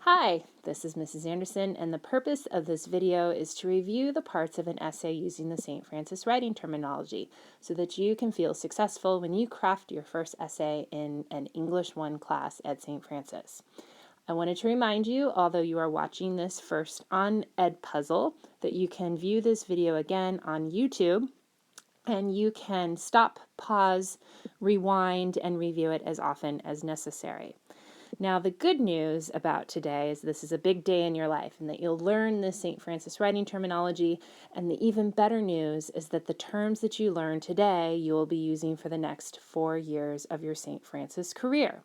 Hi, this is Mrs. Anderson, and the purpose of this video is to review the parts of an essay using the St. Francis writing terminology so that you can feel successful when you craft your first essay in an English 1 class at St. Francis. I wanted to remind you, although you are watching this first on Edpuzzle, that you can view this video again on YouTube, and you can stop, pause, rewind, and review it as often as necessary. Now, the good news about today is this is a big day in your life and that you'll learn this St. Francis writing terminology. And the even better news is that the terms that you learn today, you will be using for the next 4 years of your St. Francis career.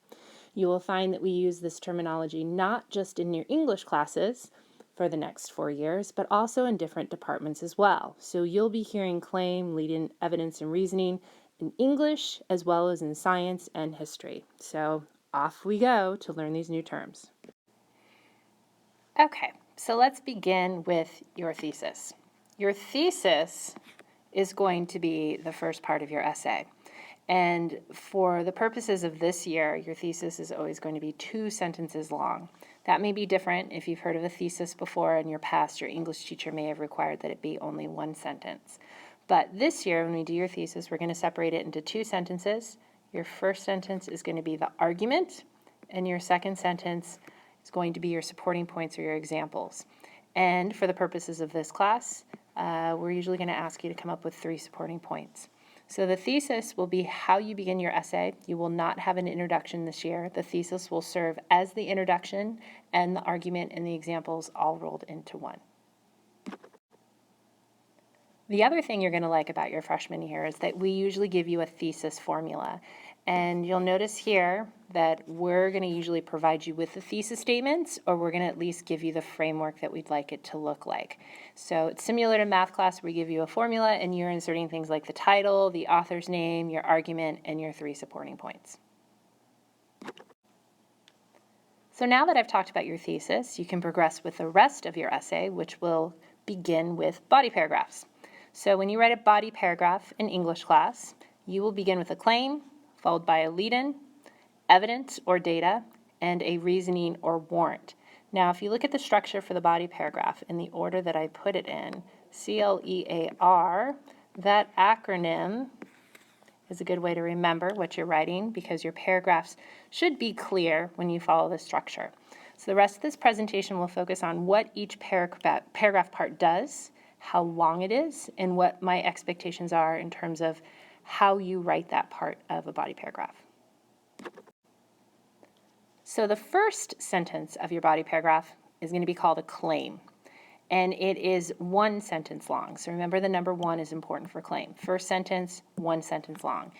You will find that we use this terminology not just in your English classes for the next 4 years, but also in different departments as well. So you'll be hearing claim, lead-in, evidence, and reasoning in English as well as in science and history. So off we go to learn these new terms. Okay, so let's begin with your thesis. Your thesis is going to be the first part of your essay. And for the purposes of this year, your thesis is always going to be 2 sentences long. That may be different if you've heard of a thesis before in your past. Your English teacher may have required that it be only 1 sentence. But this year, when we do your thesis, we're going to separate it into 2 sentences. Your first sentence is going to be the argument, and your second sentence is going to be your supporting points or your examples. And for the purposes of this class, we're usually going to ask you to come up with 3 supporting points. So the thesis will be how you begin your essay. You will not have an introduction this year. The thesis will serve as the introduction and the argument and the examples all rolled into one. The other thing you're going to like about your freshman year is that we usually give you a thesis formula. And you'll notice here that we're going to usually provide you with the thesis statements, or we're going to at least give you the framework that we'd like it to look like. So it's similar to math class where we give you a formula and you're inserting things like the title, the author's name, your argument, and your 3 supporting points. So now that I've talked about your thesis, you can progress with the rest of your essay, which will begin with body paragraphs. So when you write a body paragraph in English class, you will begin with a claim, followed by a lead-in, evidence or data, and a reasoning or warrant. Now, if you look at the structure for the body paragraph in the order that I put it in, CLEAR, that acronym is a good way to remember what you're writing because your paragraphs should be clear when you follow the structure. So the rest of this presentation will focus on what each paragraph part does, how long it is, and what my expectations are in terms of how you write that part of a body paragraph. So the first sentence of your body paragraph is going to be called a claim, and it is 1 sentence long. So remember, the number 1 is important for claim. First sentence, 1 sentence long.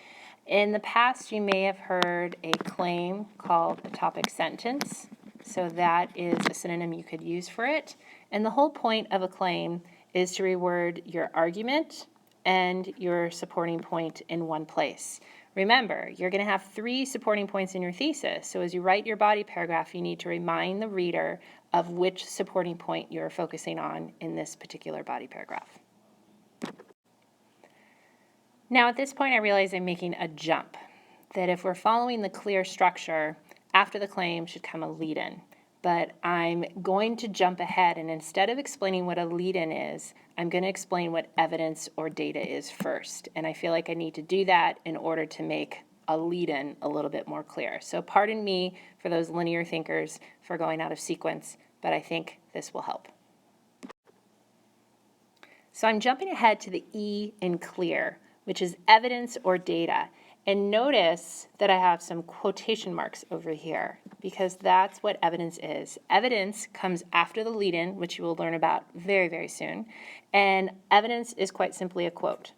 In the past, you may have heard a claim called a topic sentence. So that is a synonym you could use for it. And the whole point of a claim is to reword your argument and your supporting point in one place. Remember, you're going to have 3 supporting points in your thesis, so as you write your body paragraph, you need to remind the reader of which supporting point you're focusing on in this particular body paragraph. Now at this point I realize I'm making a jump, that if we're following the clear structure, after the claim should come a lead-in. But I'm going to jump ahead, and instead of explaining what a lead-in is, I'm going to explain what evidence or data is first. And I feel like I need to do that in order to make a lead-in a little bit more clear. So pardon me for those linear thinkers for going out of sequence, but I think this will help. So I'm jumping ahead to the E in clear, which is evidence or data. And notice that I have some quotation marks over here because that's what evidence is. Evidence comes after the lead-in, which you will learn about very, very soon. And evidence is quite simply a quote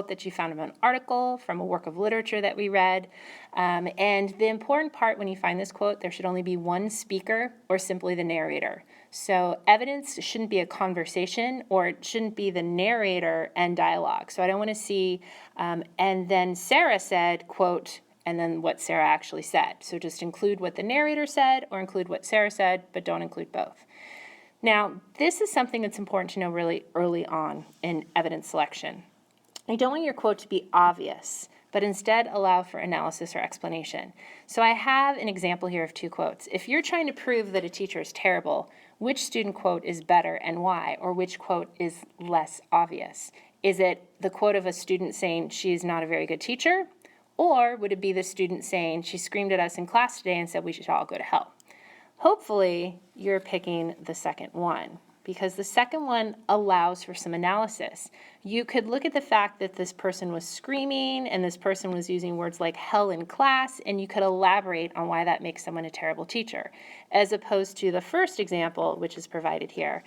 that you found from an article, from a work of literature that we read. And the important part when you find this quote, there should only be 1 speaker or simply the narrator. So evidence shouldn't be a conversation, or it shouldn't be the narrator and dialogue. So I don't want to see, and then Sarah said, quote, and then what Sarah actually said. So just include what the narrator said or include what Sarah said, but don't include both. Now, this is something that's important to know really early on in evidence selection. You don't want your quote to be obvious, but instead allow for analysis or explanation. So I have an example here of two quotes. If you're trying to prove that a teacher is terrible, which student quote is better and why, or which quote is less obvious? Is it the quote of a student saying she's not a very good teacher? Or would it be the student saying she screamed at us in class today and said we should all go to hell? Hopefully, you're picking the second one, because the second one allows for some analysis. You could look at the fact that this person was screaming and this person was using words like hell in class, and you could elaborate on why that makes someone a terrible teacher, as opposed to the first example, which is provided here.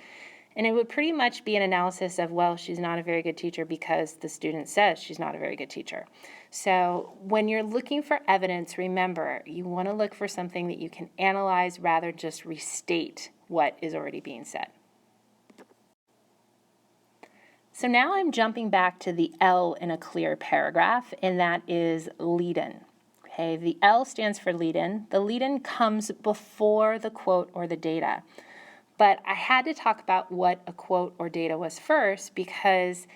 And it would pretty much be an analysis of, well, she's not a very good teacher because the student says she's not a very good teacher. So when you're looking for evidence, remember, you want to look for something that you can analyze rather just restate what is already being said. So now I'm jumping back to the L in a clear paragraph, and that is lead-in. Okay, the L stands for lead-in. The lead-in comes before the quote or the data. But I had to talk about what a quote or data was first, because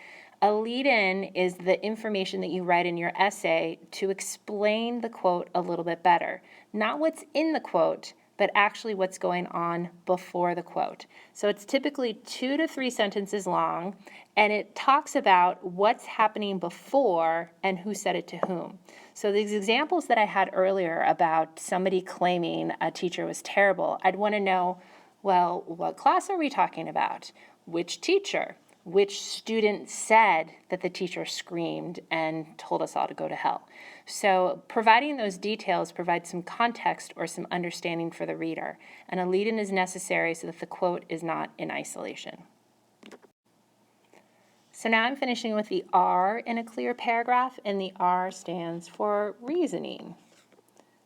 a lead-in is the information that you write in your essay to explain the quote a little bit better. Not what's in the quote, but actually what's going on before the quote. So it's typically 2 to 3 sentences long, and it talks about what's happening before and who said it to whom. So these examples that I had earlier about somebody claiming a teacher was terrible, I'd want to know, well, what class are we talking about? Which teacher? Which student said that the teacher screamed and told us all to go to hell? So providing those details provides some context or some understanding for the reader. And a lead-in is necessary so that the quote is not in isolation. So now I'm finishing with the R in a clear paragraph, and the R stands for reasoning.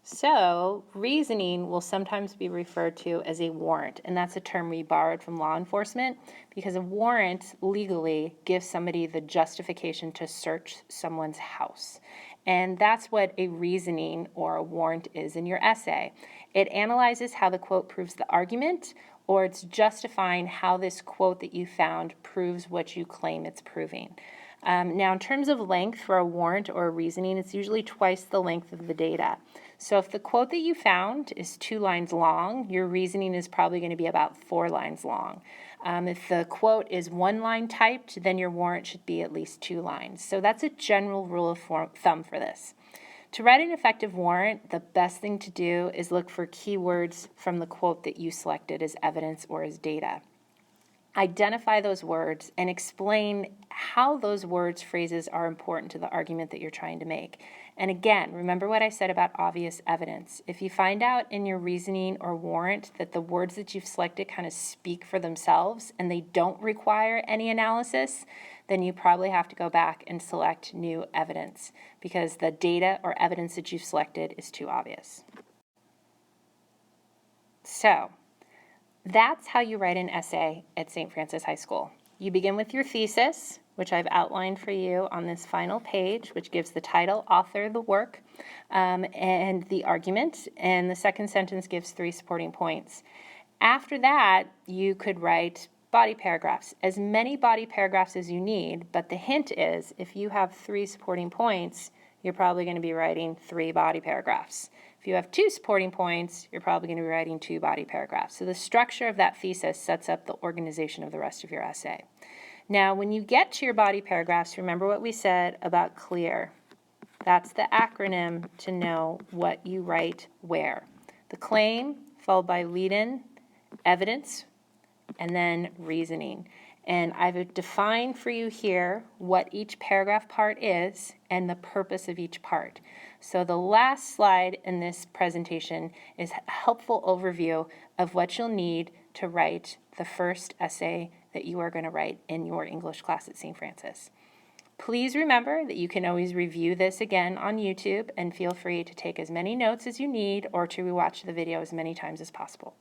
So reasoning will sometimes be referred to as a warrant, and that's a term we borrowed from law enforcement, because a warrant legally gives somebody the justification to search someone's house. And that's what a reasoning or a warrant is in your essay. It analyzes how the quote proves the argument, or it's justifying how this quote that you found proves what you claim it's proving. Now, in terms of length for a warrant or a reasoning, it's usually twice the length of the data. So if the quote that you found is 2 lines long, your reasoning is probably going to be about 4 lines long. If the quote is 1 line typed, then your warrant should be at least 2 lines. So that's a general rule of thumb for this. To write an effective warrant, the best thing to do is look for keywords from the quote that you selected as evidence or as data. Identify those words and explain how those words, phrases are important to the argument that you're trying to make. And again, remember what I said about obvious evidence. If you find out in your reasoning or warrant that the words that you've selected kind of speak for themselves and they don't require any analysis, then you probably have to go back and select new evidence because the data or evidence that you've selected is too obvious. So, that's how you write an essay at St. Francis High School. You begin with your thesis, which I've outlined for you on this final page, which gives the title, author, the work, and the argument, and the second sentence gives 3 supporting points. After that, you could write body paragraphs, as many body paragraphs as you need, but the hint is if you have 3 supporting points, you're probably going to be writing 3 body paragraphs. If you have 2 supporting points, you're probably going to be writing 2 body paragraphs. So the structure of that thesis sets up the organization of the rest of your essay. Now, when you get to your body paragraphs, remember what we said about CLEAR. That's the acronym to know what you write where. The claim, followed by lead-in, evidence, and then reasoning. And I've defined for you here what each paragraph part is and the purpose of each part. So the last slide in this presentation is a helpful overview of what you'll need to write the first essay that you are going to write in your English class at St. Francis. Please remember that you can always review this again on YouTube, and feel free to take as many notes as you need or to rewatch the video as many times as possible.